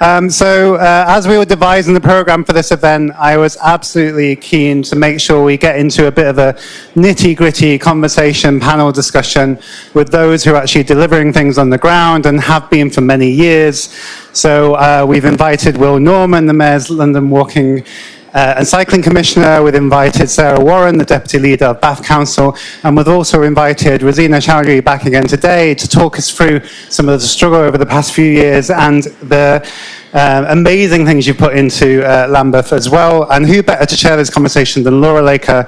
As we were devising the program for this event, I was absolutely keen to make sure we get into a bit of a nitty-gritty conversation, panel discussion with those who are actually delivering things on the ground and have been for many years. So we've invited Will Norman, the Mayor's London Walking and Cycling Commissioner. We've invited Sarah Warren, the Deputy Leader of Bath Council, and we've also invited Rosina Chowdhury back again today to talk us through some of the struggle over the past few years and the amazing things you've put into Lambeth as well. And who better to share this conversation than Laura Laker,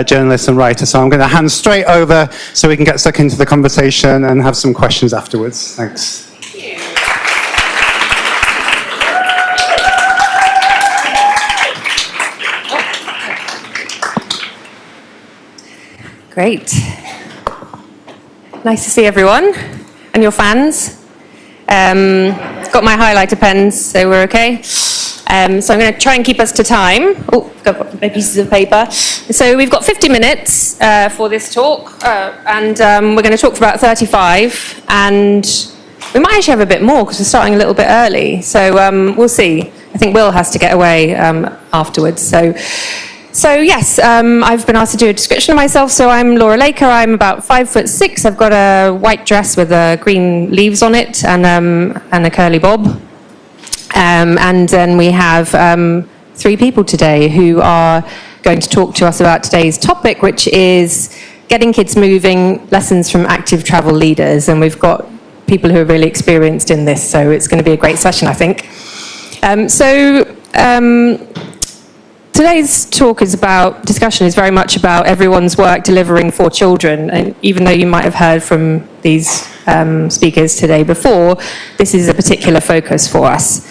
journalist and writer. So I'm going to hand straight over so we can get stuck into the conversation and have some questions afterwards. Thanks. Great. Nice to see everyone and your fans. Got my highlighter pens, so we're okay. So I'm going to try and keep us to time. Oh, got my pieces of paper. So we've got 50 minutes for this talk, and we're going to talk for about 35, and we might actually have a bit more because we're starting a little bit early. So we'll see. I think Will has to get away afterwards. So yes, I've been asked to do a description of myself. So I'm Laura Laker. I'm about 5'6". I've got a white dress with green leaves on it and a curly bob. And then we have 3 people today who are going to talk to us about today's topic, which is getting kids moving, lessons from active travel leaders. And we've got people who are really experienced in this, so it's going to be a great session, I think. Today's discussion is very much about everyone's work delivering for children, and even though you might have heard from these speakers today before, this is a particular focus for us.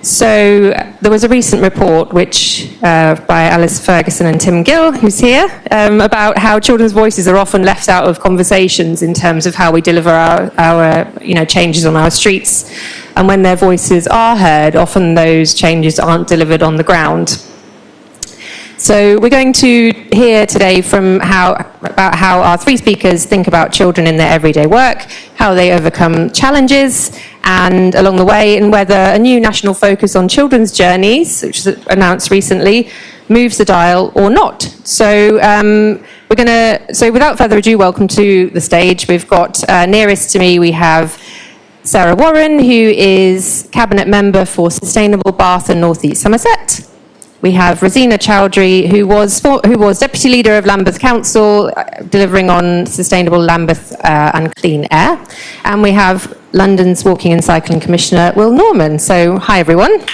So there was a recent report by Alice Ferguson and Tim Gill, who's here, about how children's voices are often left out of conversations in terms of how we deliver our changes on our streets, and when their voices are heard, often those changes aren't delivered on the ground. So we're going to hear today about how our 3 speakers think about children in their everyday work, how they overcome challenges, and along the way, and whether a new national focus on children's journeys, which was announced recently, moves the dial or not. So without further ado, welcome to the stage. We've got nearest to me, we have Sarah Warren, who is Cabinet Member for Sustainable Bath and North East Somerset. We have Rosina Chowdhury, who was Deputy Leader of Lambeth Council, delivering on sustainable Lambeth and clean air. And we have London's Walking and Cycling Commissioner, Will Norman. So, hi everyone.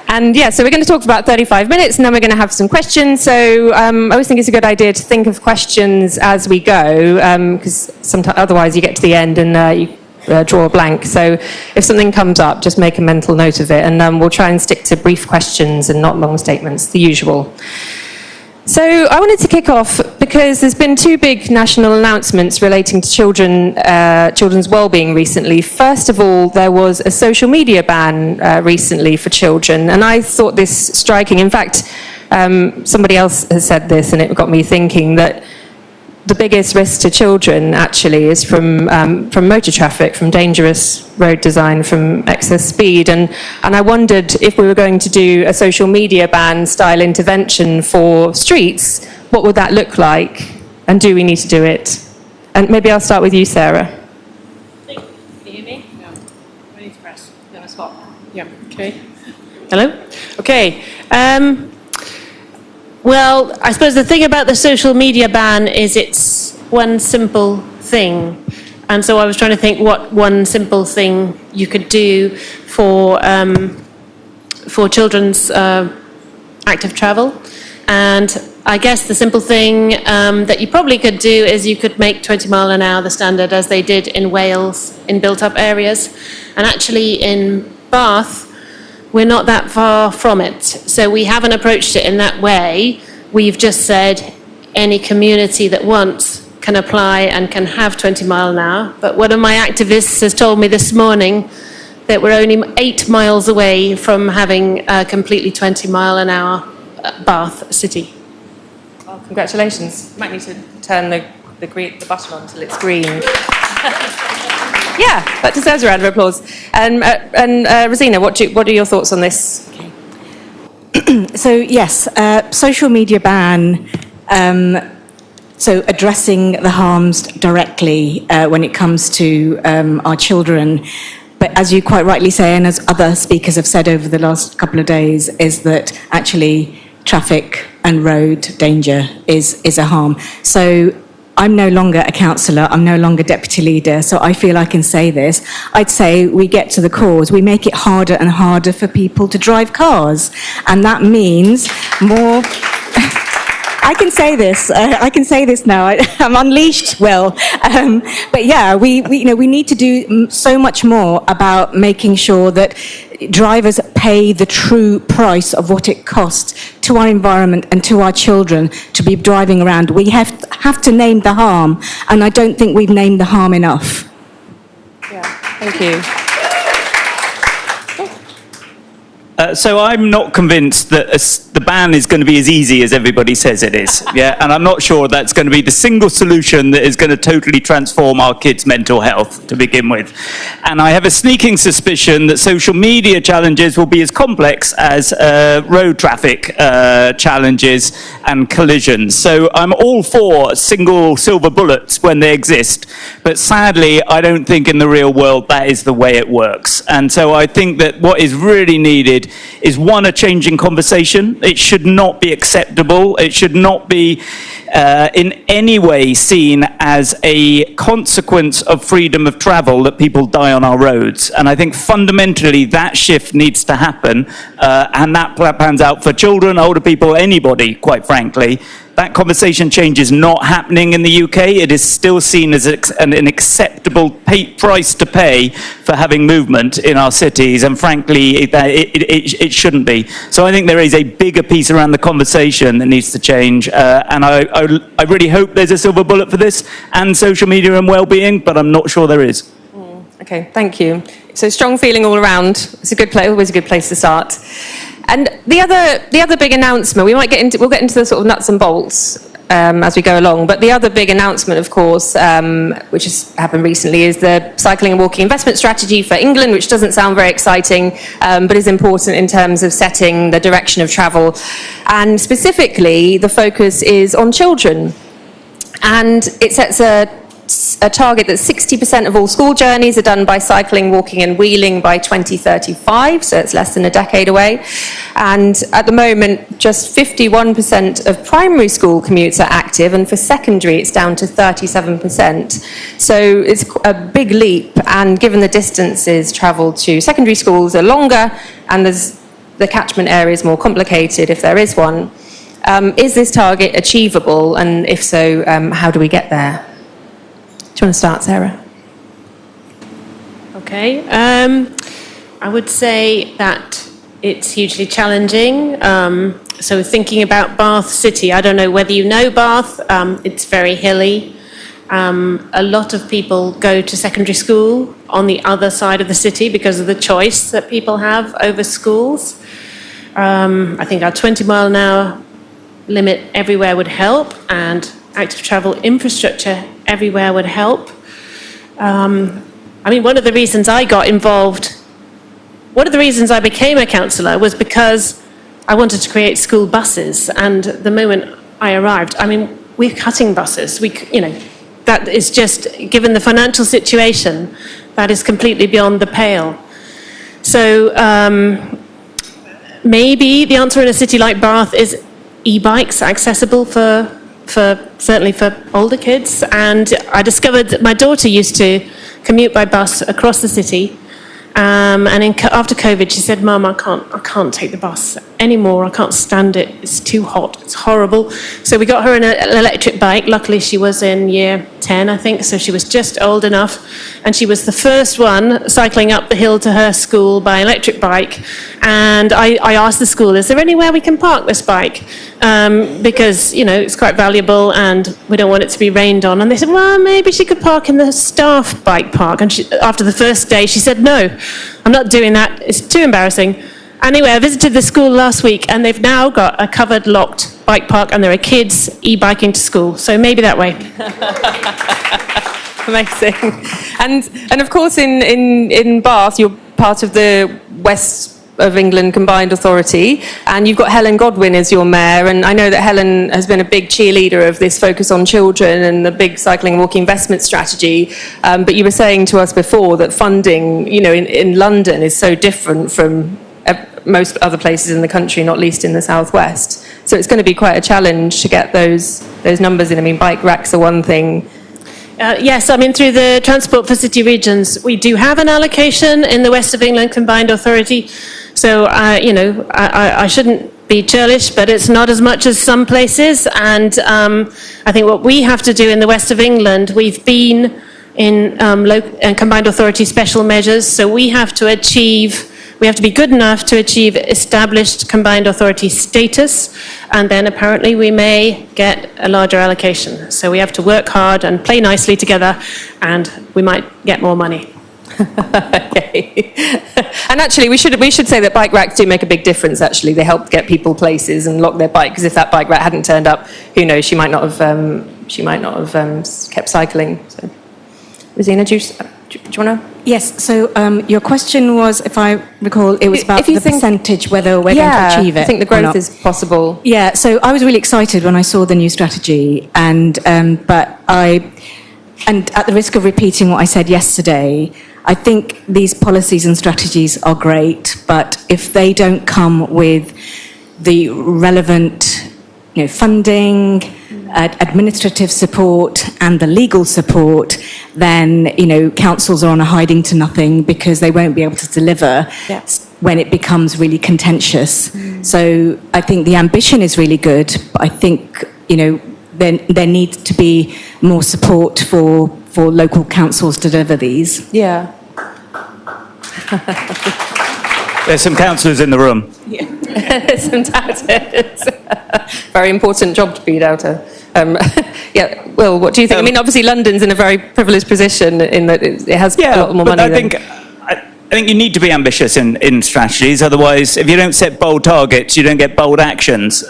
And so we're going to talk for about 35 minutes, and then we're going to have some questions. So I always think it's a good idea to think of questions as we go, because sometimes otherwise you get to the end and you draw a blank. So if something comes up, just make a mental note of it, and we'll try and stick to brief questions and not long statements, the usual. So I wanted to kick off because there's been 2 big national announcements relating to children's well-being recently. First of all, there was a social media ban recently for children, and I thought this striking. In fact, somebody else has said this, and it got me thinking that the biggest risk to children actually is from motor traffic, from dangerous road design, from excess speed. And I wondered if we were going to do a social media ban style intervention for streets, what would that look like? And do we need to do it? And maybe I'll start with you, Sarah. Can you hear me? No. I need to press. No, spot. Yeah. Okay. Hello? Okay. Well, I suppose the thing about the social media ban is it's one simple thing. And so I was trying to think what one simple thing you could do for children's active travel. And I guess the simple thing that you probably could do is you could make 20 mile an hour the standard, as they did in Wales in built-up areas. And actually in Bath, we're not that far from it. So we haven't approached it in that way. We've just said any community that wants can apply and can have 20 mile an hour. But one of my activists has told me this morning that we're only 8 miles away from having a completely 20 mile an hour Bath city. Well, congratulations. Might need to turn the button on until it's green. Yeah, that deserves a round of applause. And Rosina, what are your thoughts on this? So yes, social media ban, so addressing the harms directly when it comes to our children. But as you quite rightly say, and as other speakers have said over the last couple of days, is that actually traffic and road danger is a harm. So I'm no longer a councillor, I'm no longer deputy leader, so I feel I can say this. I'd say we get to the cause. We make it harder and harder for people to drive cars. And that means more... I can say this now. I'm unleashed well. But yeah, we need to do so much more about making sure that drivers pay the true price of what it costs to our environment and to our children to be driving around. We have to name the harm, and I don't think we've named the harm enough. Yeah, thank you. So I'm not convinced that the ban is going to be as easy as everybody says it is. Yeah, and I'm not sure that's going to be the single solution that is going to totally transform our kids' mental health to begin with. And I have a sneaking suspicion that social media challenges will be as complex as road traffic challenges and collisions. So I'm all for single silver bullets when they exist, but sadly I don't think in the real world that is the way it works. And so I think that what is really needed is, one, a change in conversation. It should not be acceptable. It should not be in any way seen as a consequence of freedom of travel that people die on our roads. And I think fundamentally that shift needs to happen, and that pans out for children, older people, anybody, quite frankly. That conversation change is not happening in the UK. It is still seen as an acceptable price to pay for having movement in our cities, and frankly, it shouldn't be. So I think there is a bigger piece around the conversation that needs to change, and I really hope there's a silver bullet for this, and social media and well-being, but I'm not sure there is. Okay, thank you. So strong feeling all around. It's a good place, always a good place to start. And the other big announcement, we'll get into the sort of nuts and bolts as we go along, but the other big announcement, of course, which has happened recently, is the cycling and walking investment strategy for England, which doesn't sound very exciting, but is important in terms of setting the direction of travel. And specifically, the focus is on children. And it sets a target that 60% of all school journeys are done by cycling, walking and wheeling by 2035, so it's less than a decade away. And at the moment, just 51% of primary school commutes are active, and for secondary it's down to 37%. So it's a big leap, and given the distances travelled to secondary schools are longer, and the catchment area is more complicated if there is one. Is this target achievable, and if so, how do we get there? Do you want to start, Sarah? Okay. I would say that it's hugely challenging. So thinking about Bath City, I don't know whether you know Bath. It's very hilly. A lot of people go to secondary school on the other side of the city because of the choice that people have over schools. I think our 20-mile-an-hour limit everywhere would help, and active travel infrastructure everywhere would help. One of the reasons I got involved, one of the reasons I became a councillor was because I wanted to create school buses, and the moment I arrived, we're cutting buses. That is just, given the financial situation, that is completely beyond the pale. So maybe the answer in a city like Bath is e-bikes accessible certainly for older kids. And I discovered that my daughter used to commute by bus across the city. After COVID, she said, "Mum, I can't take the bus anymore. I can't stand it. It's too hot. It's horrible." So we got her an electric bike. Luckily, she was in year 10, I think, so she was just old enough. And she was the first one cycling up the hill to her school by electric bike. And I asked the school, "Is there anywhere we can park this bike?" Because, it's quite valuable and we don't want it to be rained on. And they said, "Well, maybe she could park in the staff bike park." And after the first day, she said, "No, I'm not doing that. It's too embarrassing." Anyway, I visited the school last week, and they've now got a covered, locked bike park, and there are kids e-biking to school. So maybe that way. Amazing. And of course, in Bath, you're part of the West of England Combined Authority, and you've got Helen Godwin as your mayor, and I know that Helen has been a big cheerleader of this focus on children and the big cycling and walking investment strategy, but you were saying to us before that funding, in London is so different from most other places in the country, not least in the southwest. So it's going to be quite a challenge to get those numbers in. I mean, bike racks are one thing. Yes, through the Transport for City Regions, we do have an allocation in the West of England Combined Authority. So, I shouldn't be churlish, but it's not as much as some places. And I think what we have to do in the West of England, we've been in Combined Authority special measures, so we have to be good enough to achieve established Combined Authority status, and then apparently we may get a larger allocation. So we have to work hard and play nicely together, and we might get more money. Okay. And actually, we should say that bike racks do make a big difference. Actually, they help get people places and lock their bike. Because if that bike rack hadn't turned up, who knows? She might not have kept cycling. So, Rosina, do you want to? Yes, so your question was, if I recall, it was about the percentage, whether we're going to achieve it. I think the growth is possible. Yeah, so I was really excited when I saw the new strategy, and at the risk of repeating what I said yesterday, I think these policies and strategies are great, but if they don't come with the relevant funding, administrative support and the legal support, then councils are on a hiding to nothing, because they won't be able to deliver when it becomes really contentious. So I think the ambition is really good, but I think there needs to be more support for local councils to deliver these. Yeah. There's some councillors in the room. Yeah. Some doubters. Very important job to be a doubter. Will, what do you think? Obviously London's in a very privileged position in that it has a lot more money. I think you need to be ambitious in strategies. Otherwise, if you don't set bold targets, you don't get bold actions.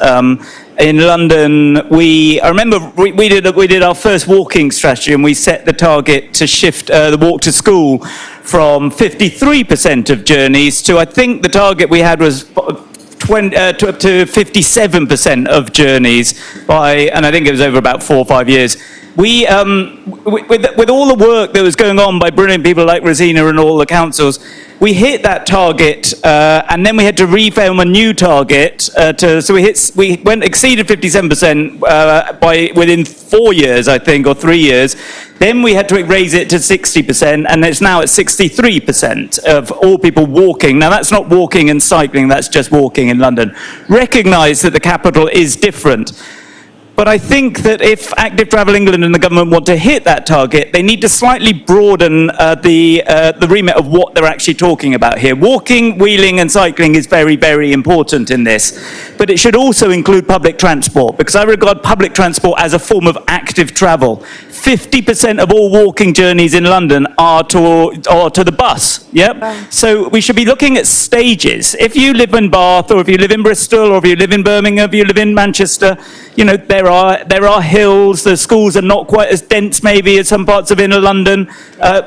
In London, I remember we did our first walking strategy, and we set the target to shift the walk to school from 53% of journeys to, I think the target we had was up to 57% of journeys and I think it was over about 4 or 5 years. We, with all the work that was going on by brilliant people like Rosina and all the councils, we hit that target, and then we had to reframe a new target. So we exceeded 57% within 4 years, I think, or 3 years. Then we had to raise it to 60%, and it's now at 63% of all people walking. Now, that's not walking and cycling, that's just walking in London. Recognise that the capital is different. But I think that if Active Travel England and the government want to hit that target, they need to slightly broaden the remit of what they're actually talking about here. Walking, wheeling and cycling is very, very important in this. But it should also include public transport, because I regard public transport as a form of active travel. 50% of all walking journeys in London are to the bus. Yep. Wow. So we should be looking at stages. If you live in Bath, or if you live in Bristol, or if you live in Birmingham, if you live in Manchester, there are hills. The schools are not quite as dense maybe as some parts of inner London.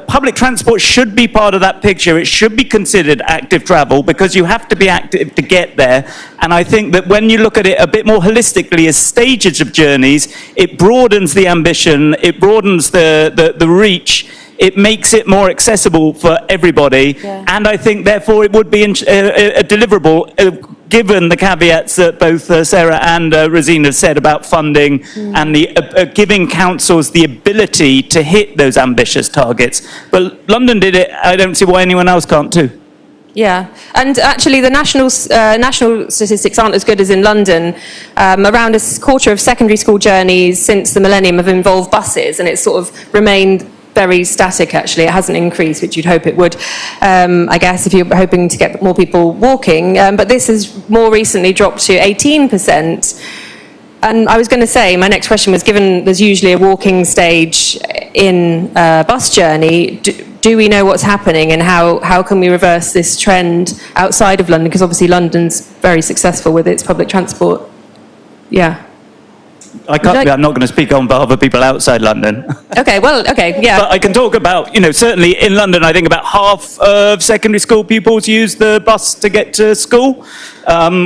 Public transport should be part of that picture. It should be considered active travel, because you have to be active to get there. And I think that when you look at it a bit more holistically as stages of journeys, it broadens the ambition, it broadens the reach, it makes it more accessible for everybody. Yeah. And I think therefore it would be a deliverable, given the caveats that both Sarah and Rosina have said about funding and the giving councils the ability to hit those ambitious targets. But London did it. I don't see why anyone else can't too. Yeah, and actually the national statistics aren't as good as in London. Around a quarter of secondary school journeys since the millennium have involved buses, and it's sort of remained very static, actually. It hasn't increased, which you'd hope it would, I guess, if you're hoping to get more people walking. But this has more recently dropped to 18%. And I was going to say, my next question was, given there's usually a walking stage in a bus journey, do we know what's happening, and how can we reverse this trend outside of London? Because obviously London's very successful with its public transport. Yeah. I'm not going to speak on behalf of people outside London. Okay, yeah. But I can talk about, certainly in London, I think about half of secondary school pupils use the bus to get to school,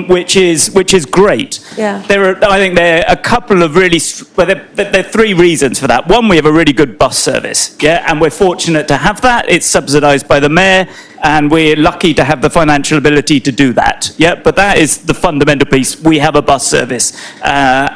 which is great. Yeah. I think there are a couple of really, there are three reasons for that. One, we have a really good bus service, and we're fortunate to have that. It's subsidised by the mayor, and we're lucky to have the financial ability to do that. But that is the fundamental piece. We have a bus service.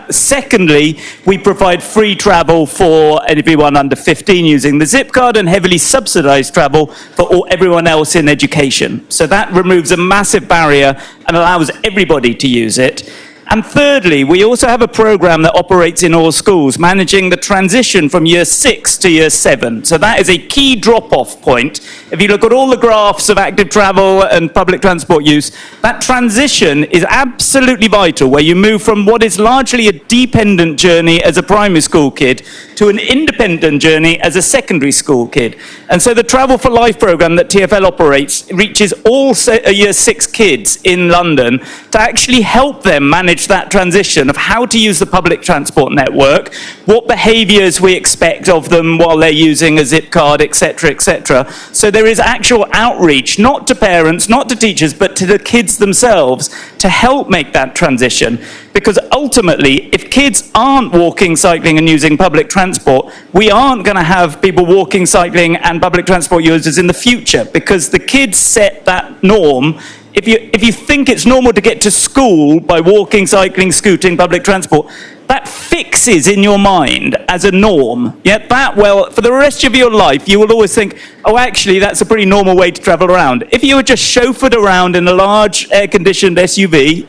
Secondly, we provide free travel for everyone under 15 using the Zip card, and heavily subsidised travel for everyone else in education. So that removes a massive barrier and allows everybody to use it. And thirdly, we also have a programme that operates in all schools, managing the transition from year 6 to year 7. So that is a key drop-off point. If you look at all the graphs of active travel and public transport use, that transition is absolutely vital, where you move from what is largely a dependent journey as a primary school kid to an independent journey as a secondary school kid. And so the Travel for Life programme that TfL operates reaches all year 6 kids in London to actually help them manage that transition of how to use the public transport network, what behaviours we expect of them while they're using a Zip card, etc., etc. So there is actual outreach, not to parents, not to teachers, but to the kids themselves to help make that transition. Because ultimately, if kids aren't walking, cycling and using public transport, we aren't going to have people walking, cycling and public transport users in the future, because the kids set that norm. If you think it's normal to get to school by walking, cycling, scooting, public transport, that fixes in your mind as a norm. For the rest of your life, you will always think, oh, actually, that's a pretty normal way to travel around. If you were just chauffeured around in a large air-conditioned SUV,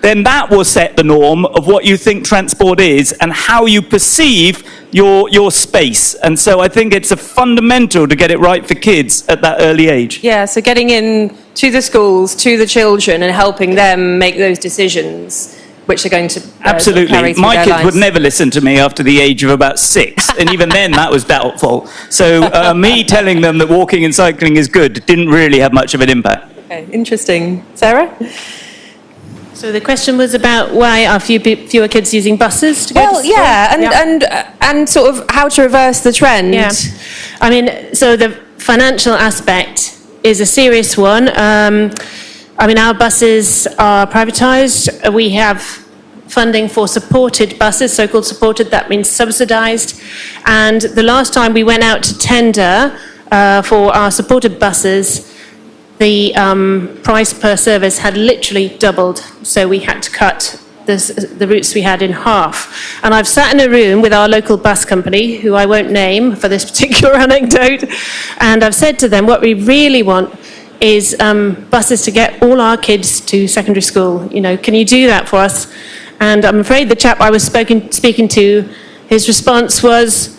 then that will set the norm of what you think transport is and how you perceive your space. And so I think it's a fundamental to get it right for kids at that early age. Yeah, so getting in to the schools, to the children, and helping them make those decisions, which are going to absolutely. Carry through My their kids lives. would never listen to me after the age of about 6, and even then that was doubtful. So me telling them that walking and cycling is good didn't really have much of an impact. Okay, interesting. Sarah? So the question was about why are fewer kids using buses to go to school? And sort of how to reverse the trend. Yeah. I mean, so the financial aspect is a serious one. Our buses are privatised. We have funding for supported buses, so-called supported, that means subsidised. And the last time we went out to tender for our supported buses, the price per service had literally doubled. So we had to cut the routes we had in half. And I've sat in a room with our local bus company, who I won't name for this particular anecdote, and I've said to them, what we really want is buses to get all our kids to secondary school. Can you do that for us? And I'm afraid the chap I was speaking to, his response was,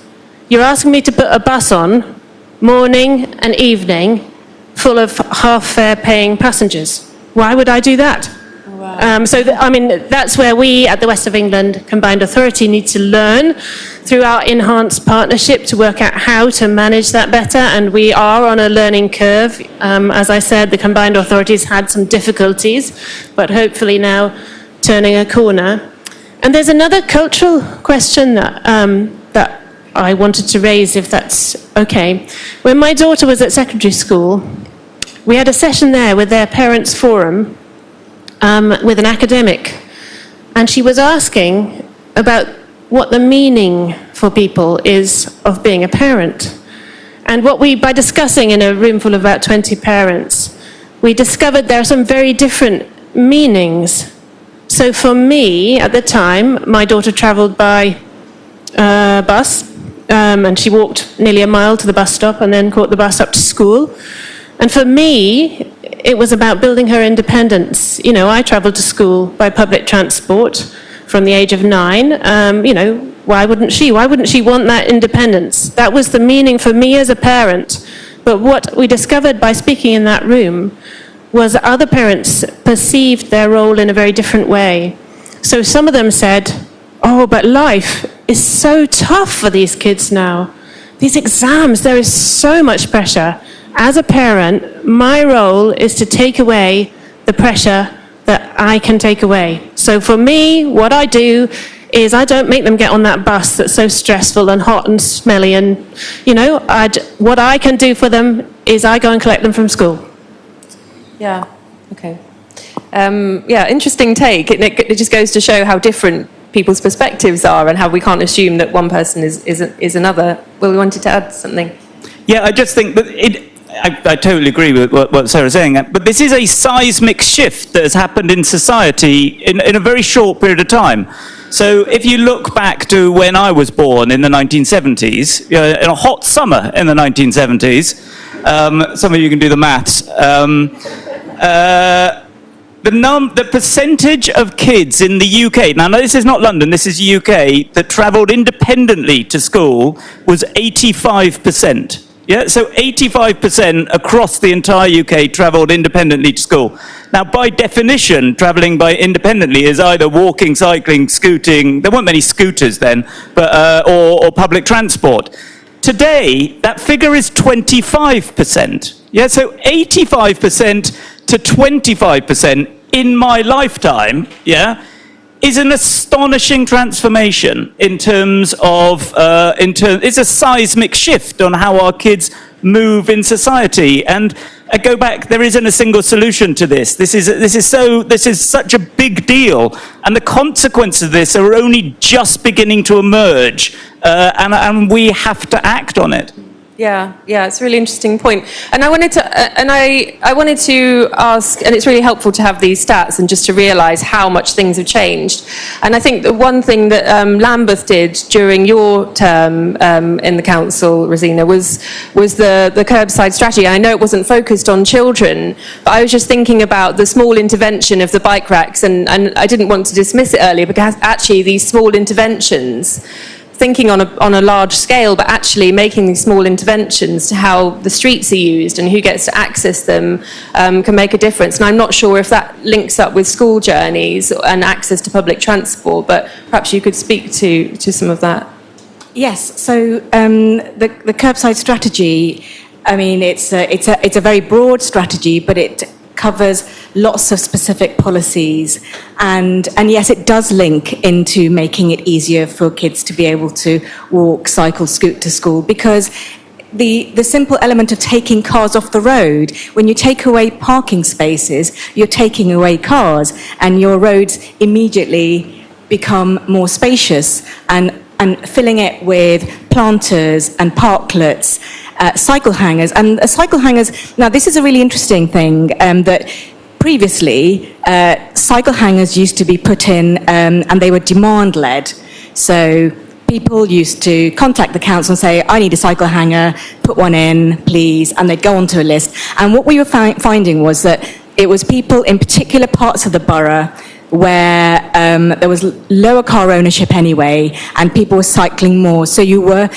you're asking me to put a bus on morning and evening full of half-fare paying passengers. Why would I do that? Wow. That's where we at the West of England Combined Authority need to learn through our enhanced partnership to work out how to manage that better, and we are on a learning curve. As I said, the Combined Authorities had some difficulties, but hopefully now turning a corner. And there's another cultural question that I wanted to raise, if that's okay. When my daughter was at secondary school, we had a session there with their parents' forum with an academic, and she was asking about what the meaning for people is of being a parent. And by discussing in a room full of about 20 parents, we discovered there are some very different meanings. So for me, at the time, my daughter travelled by bus, and she walked nearly a mile to the bus stop and then caught the bus up to school. And for me, it was about building her independence. I travelled to school by public transport from the age of 9. Why wouldn't she? Why wouldn't she want that independence? That was the meaning for me as a parent. But what we discovered by speaking in that room was that other parents perceived their role in a very different way. So some of them said, oh, but life is so tough for these kids now. These exams, there is so much pressure. As a parent, my role is to take away the pressure that I can take away. So for me, what I do is I don't make them get on that bus that's so stressful and hot and smelly. And, what I can do for them is I go and collect them from school. Yeah, okay. Interesting take. It just goes to show how different people's perspectives are and how we can't assume that one person is another. Will, you wanted to add something? Yeah, I just think that I totally agree with what Sarah's saying, but this is a seismic shift that has happened in society in a very short period of time. So if you look back to when I was born in the 1970s, in a hot summer in the 1970s, some of you can do the maths, the percentage of kids in the UK, now this is not London, this is UK, that travelled independently to school was 85%. Yeah, so 85% across the entire UK travelled independently to school. Now, by definition, travelling independently is either walking, cycling, scooting. There weren't many scooters then, but or public transport. Today, that figure is 25%. Yeah, so 85% to 25% in my lifetime, yeah, is an astonishing transformation in terms of, it's a seismic shift on how our kids move in society. And I go back, there isn't a single solution to this. This is such a big deal. And the consequences of this are only just beginning to emerge. And we have to act on it. Yeah, it's a really interesting point. And I wanted to ask, and it's really helpful to have these stats and just to realise how much things have changed. And I think the one thing that Lambeth did during your term in the council, Rosina, was the curbside strategy. I know it wasn't focused on children, but I was just thinking about the small intervention of the bike racks, and I didn't want to dismiss it earlier, because actually these small interventions, thinking on a large scale, but actually making these small interventions to how the streets are used and who gets to access them can make a difference. And I'm not sure if that links up with school journeys and access to public transport, but perhaps you could speak to some of that. Yes, so the curbside strategy, I mean, it's a very broad strategy, but it covers lots of specific policies, and yes, it does link into making it easier for kids to be able to walk, cycle, scoot to school, because the simple element of taking cars off the road, when you take away parking spaces, you're taking away cars, and your roads immediately become more spacious, and filling it with planters and parklets, cycle hangers. And cycle hangers, now this is a really interesting thing, that previously cycle hangers used to be put in, and they were demand-led. So people used to contact the council and say, I need a cycle hanger, put one in, please, and they'd go onto a list. And what we were finding was that it was people in particular parts of the borough where there was lower car ownership anyway, and people were cycling more. So you were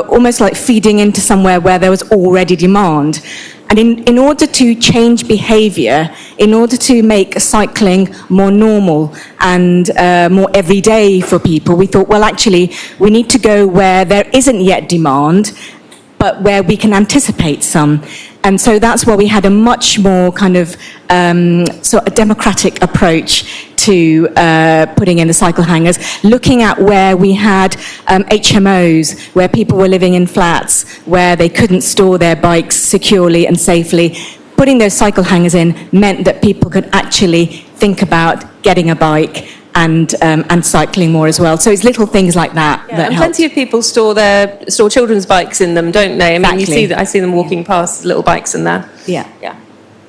almost like feeding into somewhere where there was already demand. And in order to change behaviour, in order to make cycling more normal and more everyday for people, we thought, well, actually, we need to go where there isn't yet demand, but where we can anticipate some. And so that's why we had a much more kind of sort of democratic approach to putting in the cycle hangers, looking at where we had HMOs, where people were living in flats, where they couldn't store their bikes securely and safely. Putting those cycle hangers in meant that people could actually think about getting a bike and cycling more as well. So it's little things like that that and help. plenty of people store children's bikes in them, don't they? I mean, Exactly. I see them walking past little bikes in there. Yeah.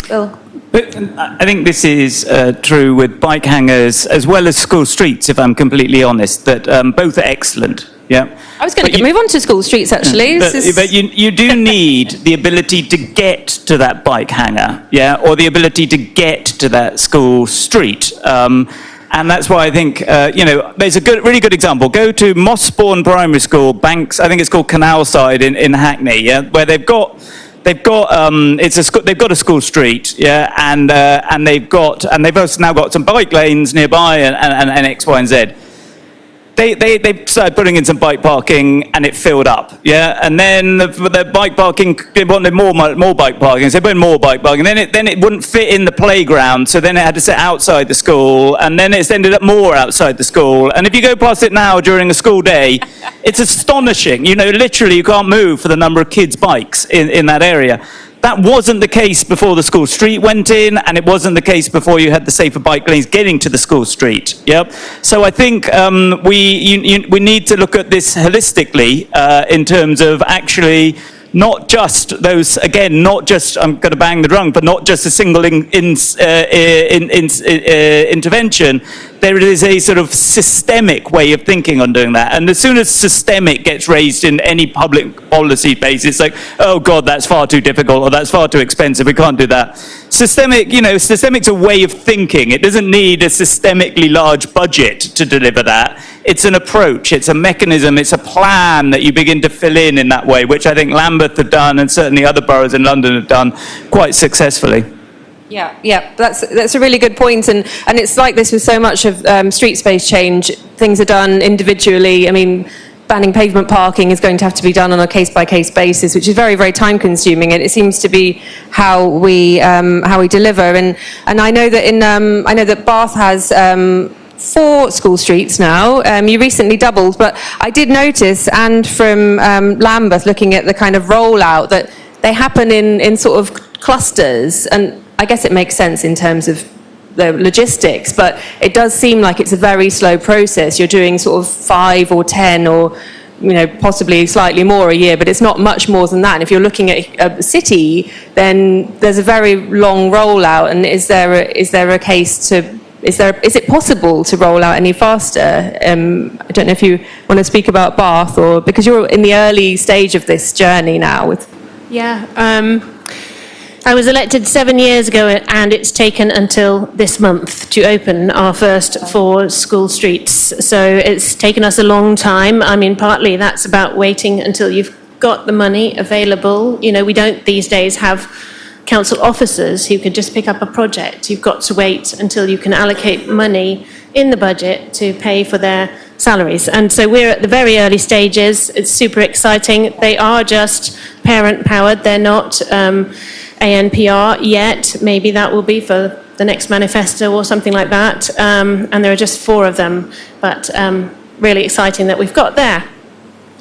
Well, But I think this is true with bike hangers as well as school streets, if I'm completely honest, that both are excellent. Yeah. I was going to move on to school streets, actually. But you do need the ability to get to that bike hanger, yeah, or the ability to get to that school street. And that's why I think, there's a really good example. Go to Mossbourne Primary School, Banks, I think it's called Canal Side in Hackney, yeah, where they've got a school street, yeah, and they've also now got some bike lanes nearby and X, Y, and Z. they started putting in some bike parking and it filled up, yeah. And then the bike parking, they wanted more bike parking, so they put in more bike parking. Then it wouldn't fit in the playground, so then it had to sit outside the school, and then it's ended up more outside the school. And if you go past it now during a school day, it's astonishing. You know, literally you can't move for the number of kids' bikes in that area. That wasn't the case before the school street went in, and it wasn't the case before you had the safer bike lanes getting to the school street. Yep. So I think we need to look at this holistically in terms of actually not just those, again, not just, I'm going to bang the drum, but not just a single intervention. There is a sort of systemic way of thinking on doing that. And as soon as systemic gets raised in any public policy base, it's like, oh God, that's far too difficult, or that's far too expensive, we can't do that. Systemic, you know, systemic's a way of thinking. It doesn't need a systemically large budget to deliver that. It's an approach, it's a mechanism, it's a plan that you begin to fill in that way, which I think Lambeth have done, and certainly other boroughs in London have done quite successfully. Yeah, that's a really good point, and it's like this with so much of street space change. Things are done individually. I mean, banning pavement parking is going to have to be done on a case-by-case basis, which is very, very time-consuming, and it seems to be how we deliver. And I know that Bath has 4 school streets now. You recently doubled, but I did notice, and from Lambeth, looking at the kind of rollout, that they happen in sort of clusters, and I guess it makes sense in terms of the logistics, but it does seem like it's a very slow process. You're doing sort of 5 or 10 or, you know, possibly slightly more a year, but it's not much more than that. And if you're looking at a city, then there's a very long rollout. And is it possible to roll out any faster? I don't know if you want to speak about Bath, or because you're in the early stage of this journey now with. Yeah. I was elected 7 years ago, and it's taken until this month to open our first 4 school streets. So it's taken us a long time. I mean, partly that's about waiting until you've got the money available. You know, we don't these days have council officers who could just pick up a project. You've got to wait until you can allocate money in the budget to pay for their salaries. And so we're at the very early stages. It's super exciting. They are just parent-powered. They're not ANPR yet. Maybe that will be for the next manifesto or something like that. And there are just 4 of them, but really exciting that we've got there.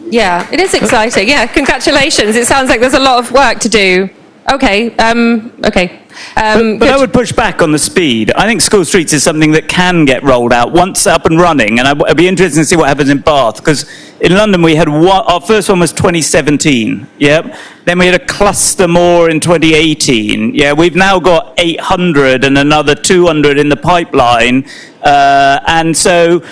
Yeah, it is exciting. Yeah, congratulations. It sounds like there's a lot of work to do. Okay. But I would push back on the speed. I think school streets is something that can get rolled out once up and running, and I'd be interested to see what happens in Bath, because in London we had our first one was 2017. Yep. Then we had a cluster more in 2018. Yeah, we've now got 800 and another 200 in the pipeline, and so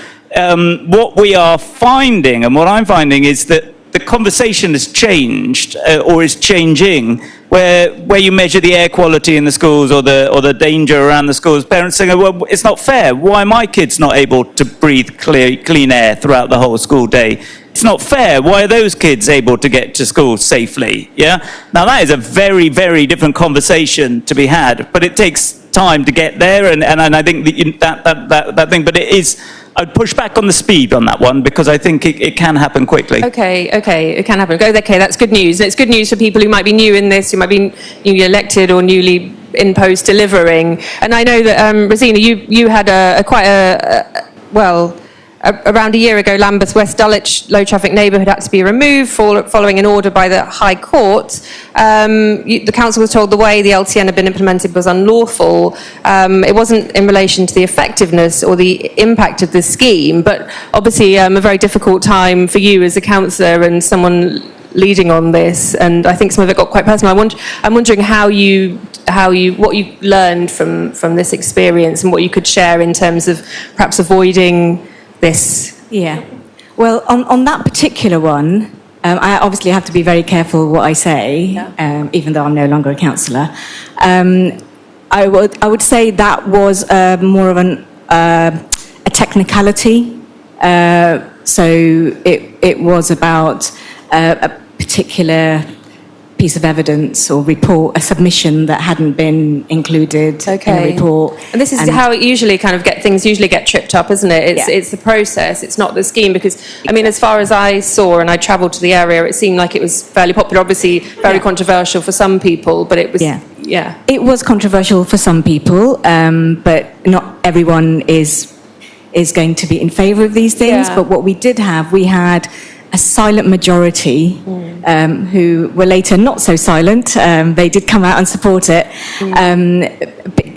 what we are finding, and what I'm finding, is that the conversation has changed, or is changing, where you measure the air quality in the schools, or the danger around the schools. Parents saying, well, it's not fair. Why are my kids not able to breathe clean air throughout the whole school day? It's not fair. Why are those kids able to get to school safely? Yeah. Now that is a very, very different conversation to be had, but it takes time to get there, and I think that thing. But it is. I'd push back on the speed on that one, because I think it can happen quickly. Okay, it can happen. Okay, that's good news. It's good news for people who might be new in this, who might be newly elected or newly in post delivering. And I know that, Rosina, you had around a year ago, Lambeth West Dulwich low traffic neighbourhood had to be removed following an order by the High Court. The council was told the way the LTN had been implemented was unlawful. It wasn't in relation to the effectiveness or the impact of the scheme, but obviously a very difficult time for you as a councillor and someone leading on this, and I think some of it got quite personal. I'm wondering what you learned from this experience, and what you could share in terms of perhaps avoiding this. Yeah. Well, on that particular one, I obviously have to be very careful what I say, even though I'm no longer a councillor. I would say that was more of a technicality. So it was about a particular piece of evidence or report, a submission that hadn't been included in a report. And this is how it usually kind of things usually get tripped up, isn't it? It's the process, it's not the scheme, because, I mean, as far as I saw, and I travelled to the area, it seemed like it was fairly popular, obviously very controversial for some people, but it was, It was controversial for some people, but not everyone is going to be in favour of these things. But what we had a silent majority who were later not so silent. They did come out and support it.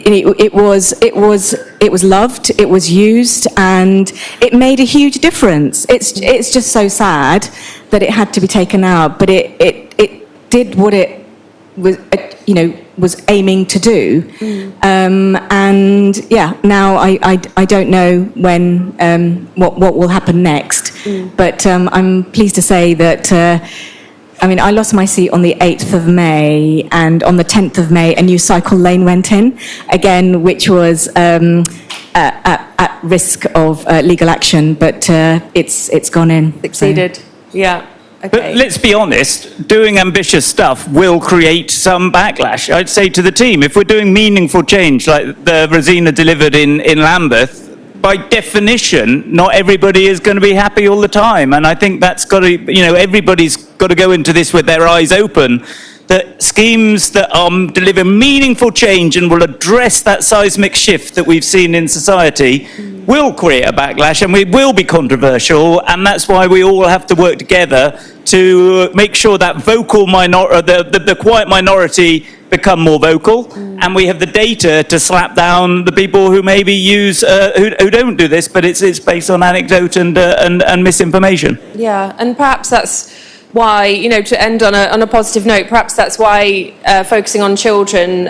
It was loved, it was used, and it made a huge difference. It's just so sad that it had to be taken out, but it did what it was, was aiming to do. And now I don't know when what will happen next. But I'm pleased to say that I lost my seat on the 8th of May, and on the 10th of May a new cycle lane went in again, which was at risk of legal action, but it's gone in. Succeeded. Yeah. Okay. But let's be honest, doing ambitious stuff will create some backlash. I'd say to the team, if we're doing meaningful change like the Rosina delivered in Lambeth, by definition, not everybody is going to be happy all the time. And I think that's got to, everybody's got to go into this with their eyes open, that schemes that deliver meaningful change and will address that seismic shift that we've seen in society will create a backlash, and we will be controversial, and that's why we all have to work together to make sure that the quiet minority become more vocal, and we have the data to slap down the people who maybe who don't do this, but it's based on anecdote and misinformation. Yeah, and perhaps that's why, to end on a positive note, perhaps that's why focusing on children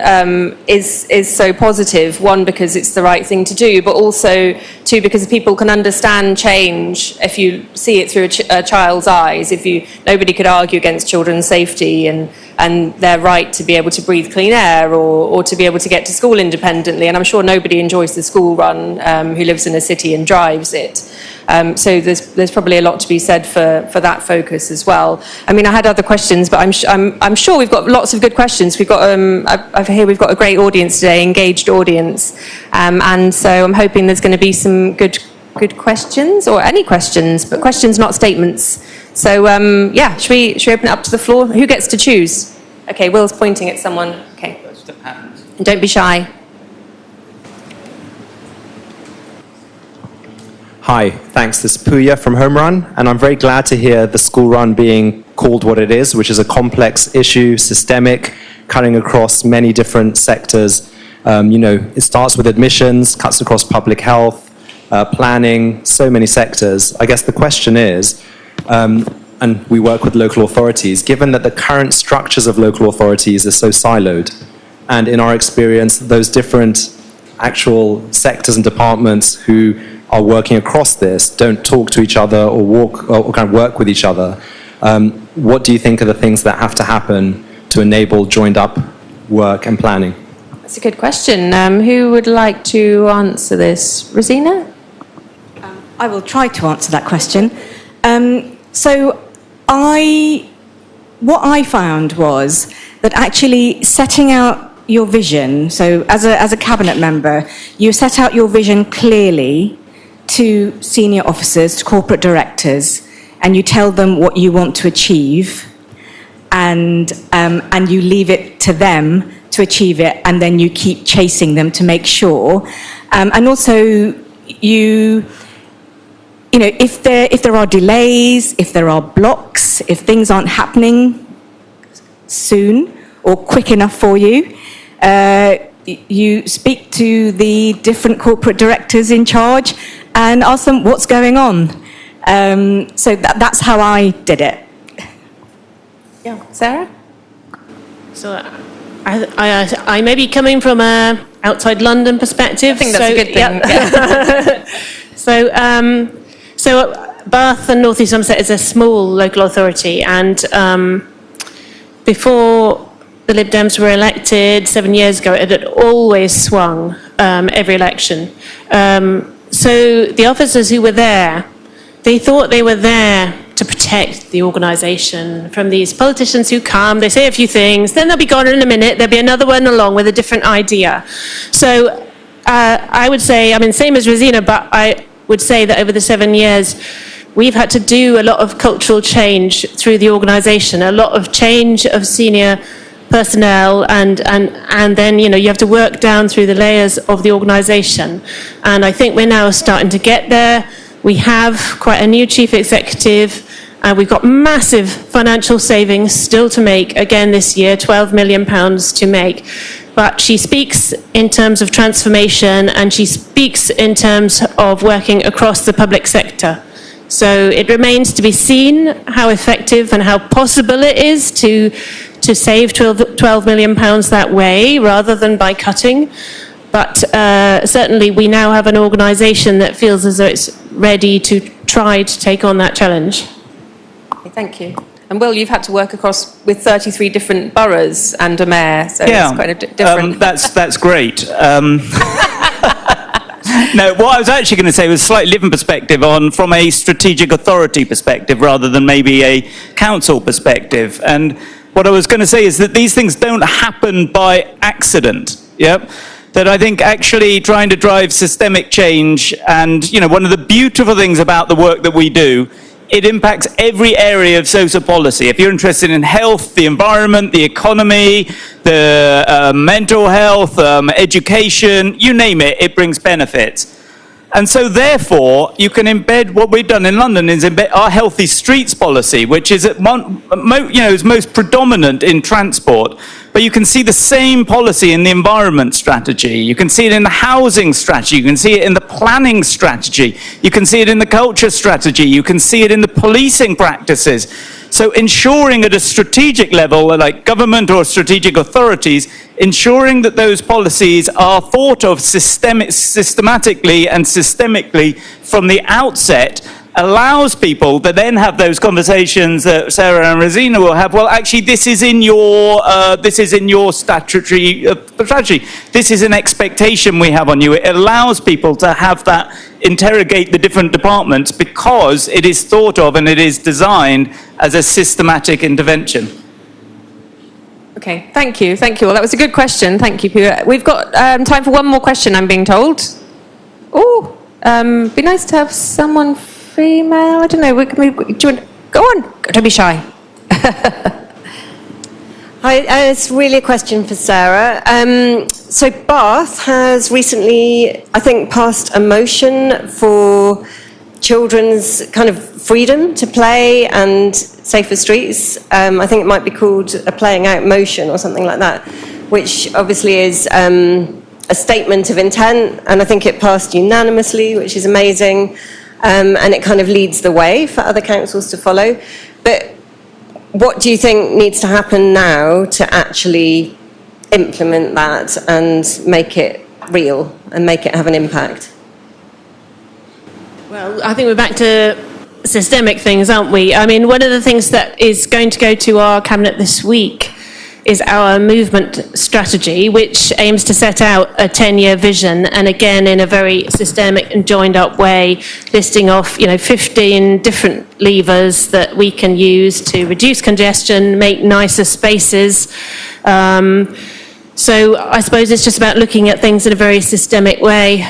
is so positive. One, because it's the right thing to do, but also, two, because people can understand change if you see it through a child's eyes. Nobody could argue against children's safety and their right to be able to breathe clean air or to be able to get to school independently. And I'm sure nobody enjoys the school run who lives in a city and drives it. So there's probably a lot to be said for that focus as well. I mean, I had other questions, but I'm sure we've got lots of good questions. We've got I hear we've got a great audience today, engaged audience, and so I'm hoping there's going to be some good questions, or any questions, but questions, not statements. So should we open it up to the floor? Who gets to choose? Okay, Will's pointing at someone. Okay, and don't be shy. Hi, thanks. This is Puya from Home Run, and I'm very glad to hear the school run being called what it is, which is a complex issue, systemic, cutting across many different sectors. It starts with admissions, cuts across public health, planning, so many sectors. I guess the question is, and we work with local authorities, given that the current structures of local authorities are so siloed, and in our experience, those different actual sectors and departments who are working across this don't talk to each other or kind of work with each other. What do you think are the things that have to happen to enable joined up work and planning? That's a good question. Who would like to answer this? Rosina? I will try to answer that question. What I found was that actually setting out your vision, so as a cabinet member, you set out your vision clearly to senior officers, to corporate directors, and you tell them what you want to achieve, and you leave it to them to achieve it, and then you keep chasing them to make sure. And also, if there are delays, if there are blocks, if things aren't happening soon or quick enough for you, you speak to the different corporate directors in charge and ask them what's going on. So that's how I did it. Yeah, Sarah? So I may be coming from a outside London perspective. I think that's a good thing. Yeah. So Bath and North East Somerset is a small local authority, and before the Lib Dems were elected 7 years ago, it had always swung every election. So the officers who were there, they thought they were there to protect the organisation from these politicians who come, they say a few things, then they'll be gone in a minute, there'll be another one along with a different idea. So I would say, I mean, same as Rosina, but I would say that over the 7 years, we've had to do a lot of cultural change through the organisation, a lot of change of senior personnel, and then, you know, you have to work down through the layers of the organisation. And I think we're now starting to get there. We have quite a new chief executive, and we've got massive financial savings still to make, again this year, £12 million to make. But she speaks in terms of transformation, and she speaks in terms of working across the public sector. So it remains to be seen how effective and how possible it is to save £12 million that way, rather than by cutting. But certainly we now have an organisation that feels as though it's ready to try to take on that challenge. Okay, thank you. And Will, you've had to work across with 33 different boroughs and a mayor, so Yeah, it's quite a different... that's great. No, what I was actually going to say was a slightly different perspective from a strategic authority perspective rather than maybe a council perspective. And what I was going to say is that these things don't happen by accident. Yep. That I think actually trying to drive systemic change, and, you know, one of the beautiful things about the work that we do, it impacts every area of social policy. If you're interested in health, the environment, the economy, the mental health, education, you name it, it brings benefits. And so therefore, you can embed what we've done in London is embed our healthy streets policy, which is is most predominant in transport. But you can see the same policy in the environment strategy. You can see it in the housing strategy. You can see it in the planning strategy. You can see it in the culture strategy. You can see it in the policing practices. So ensuring at a strategic level, like government or strategic authorities, ensuring that those policies are thought of systematically and systemically from the outset allows people to then have those conversations that Sarah and Rosina will have. Well, actually, this is in your statutory strategy. This is an expectation we have on you. It allows people to have that, interrogate the different departments, because it is thought of and it is designed as a systematic intervention. Okay, thank you. Well, that was a good question. Thank you, Pua. We've got time for one more question, I'm being told. Oh, be nice to have someone female. I don't know. Do you want, go on. Don't be shy. Hi, it's really a question for Sarah. So Bath has recently, I think, passed a motion for children's kind of freedom to play and safer streets. I think it might be called a playing out motion or something like that, which obviously is a statement of intent, and I think it passed unanimously, which is amazing, and it kind of leads the way for other councils to follow. But what do you think needs to happen now to actually implement that and make it real and make it have an impact? Well, I think we're back to systemic things, aren't we? I mean, one of the things that is going to go to our cabinet this week is our movement strategy, which aims to set out a 10-year vision, and again, in a very systemic and joined-up way, listing off, 15 different levers that we can use to reduce congestion, make nicer spaces. So I suppose it's just about looking at things in a very systemic way.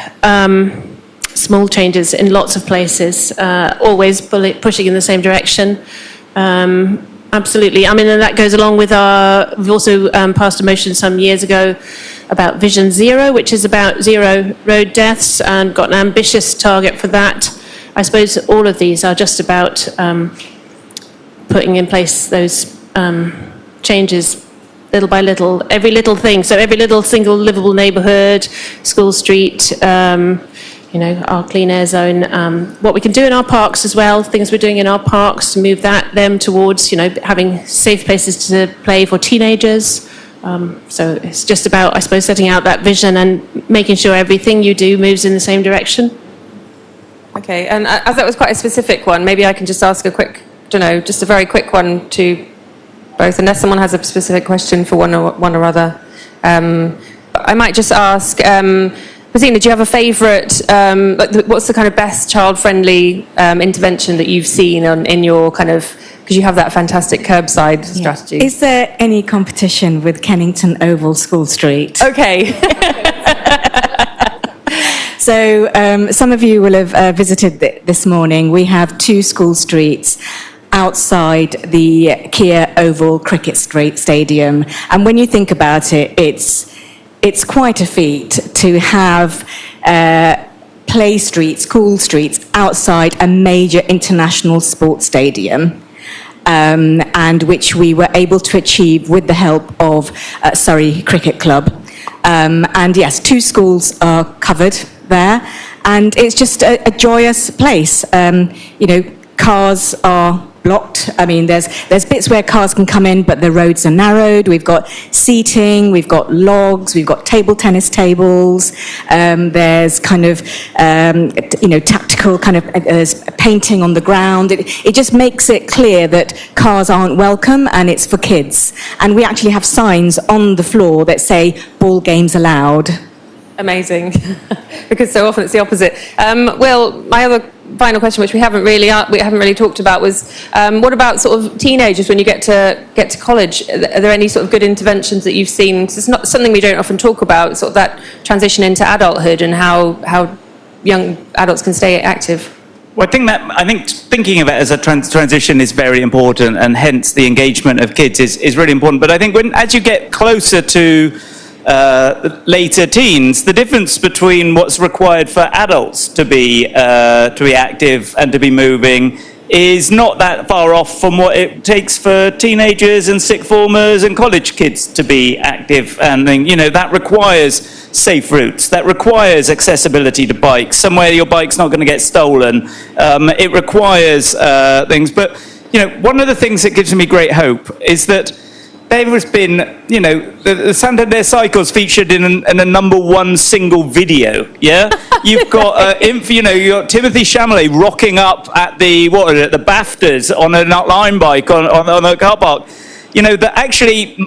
Small changes in lots of places, always pushing in the same direction. Absolutely. I mean, and that goes along with we've also passed a motion some years ago about Vision Zero, which is about zero road deaths, and got an ambitious target for that. I suppose all of these are just about putting in place those changes little by little, every little thing. So every little single livable neighbourhood, school street, our clean air zone, what we can do in our parks as well, things we're doing in our parks to move them towards, having safe places to play for teenagers. So it's just about, I suppose, setting out that vision and making sure everything you do moves in the same direction. Okay, and as that was quite a specific one, maybe I can just ask a very quick one to both, unless someone has a specific question for one or other. I might just ask, Rosina, do you have a favourite, what's the kind of best child-friendly intervention that you've seen in your kind of, because you have that fantastic curbside strategy? Is there any competition with Kennington Oval School Street? Okay. So some of you will have visited this morning. We have 2 school streets outside the Kia Oval Cricket Stadium. And when you think about it, it's quite a feat to have play streets, school streets outside a major international sports stadium. And which we were able to achieve with the help of Surrey Cricket Club. And yes, 2 schools are covered there, and it's just a joyous place. Cars are blocked. I mean, there's bits where cars can come in, but the roads are narrowed. We've got seating, we've got logs, we've got table tennis tables. There's kind of, tactical kind of there's painting on the ground. It just makes it clear that cars aren't welcome and it's for kids. And we actually have signs on the floor that say ball games allowed. Amazing, because so often it's the opposite. Will, my other final question, which we haven't really talked about, was what about sort of teenagers when you get to college? Are there any sort of good interventions that you've seen? 'Cause it's not something we don't often talk about, sort of that transition into adulthood and how young adults can stay active. Well, I think thinking of it as a transition is very important, and hence the engagement of kids is really important. But I think as you get closer to later teens, the difference between what's required for adults to be active and to be moving is not that far off from what it takes for teenagers and sixth formers and college kids to be active. And that requires safe routes, that requires accessibility to bikes, somewhere your bike's not going to get stolen. It requires things. But one of the things that gives me great hope is that there has been, the Santander Cycles featured in a #1 single video, yeah? You've got, you got Timothy Chalamet rocking up at the BAFTAs on an outline bike on a car park. That actually,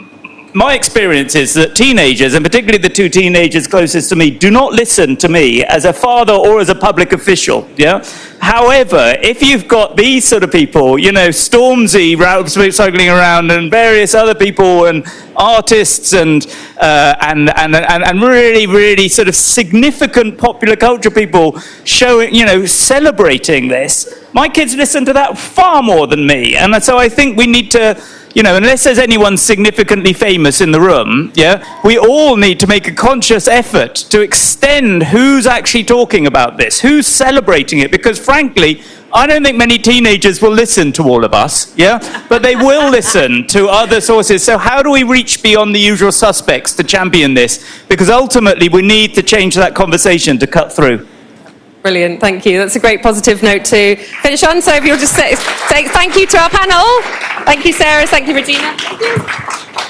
my experience is that teenagers, and particularly the 2 teenagers closest to me, do not listen to me as a father or as a public official, yeah? However, if you've got these sort of people, Stormzy cycling around, and various other people, and artists, and really, really sort of significant popular culture people showing, celebrating this, my kids listen to that far more than me. And so I think we need to, unless there's anyone significantly famous in the room, we all need to make a conscious effort to extend who's actually talking about this, who's celebrating it, because frankly, I don't think many teenagers will listen to all of us, but they will listen to other sources. So how do we reach beyond the usual suspects to champion this? Because ultimately, we need to change that conversation to cut through. Brilliant, thank you. That's a great positive note to finish on. So if you'll just say thank you to our panel. Thank you, Sarah. Thank you, Regina. Thank you.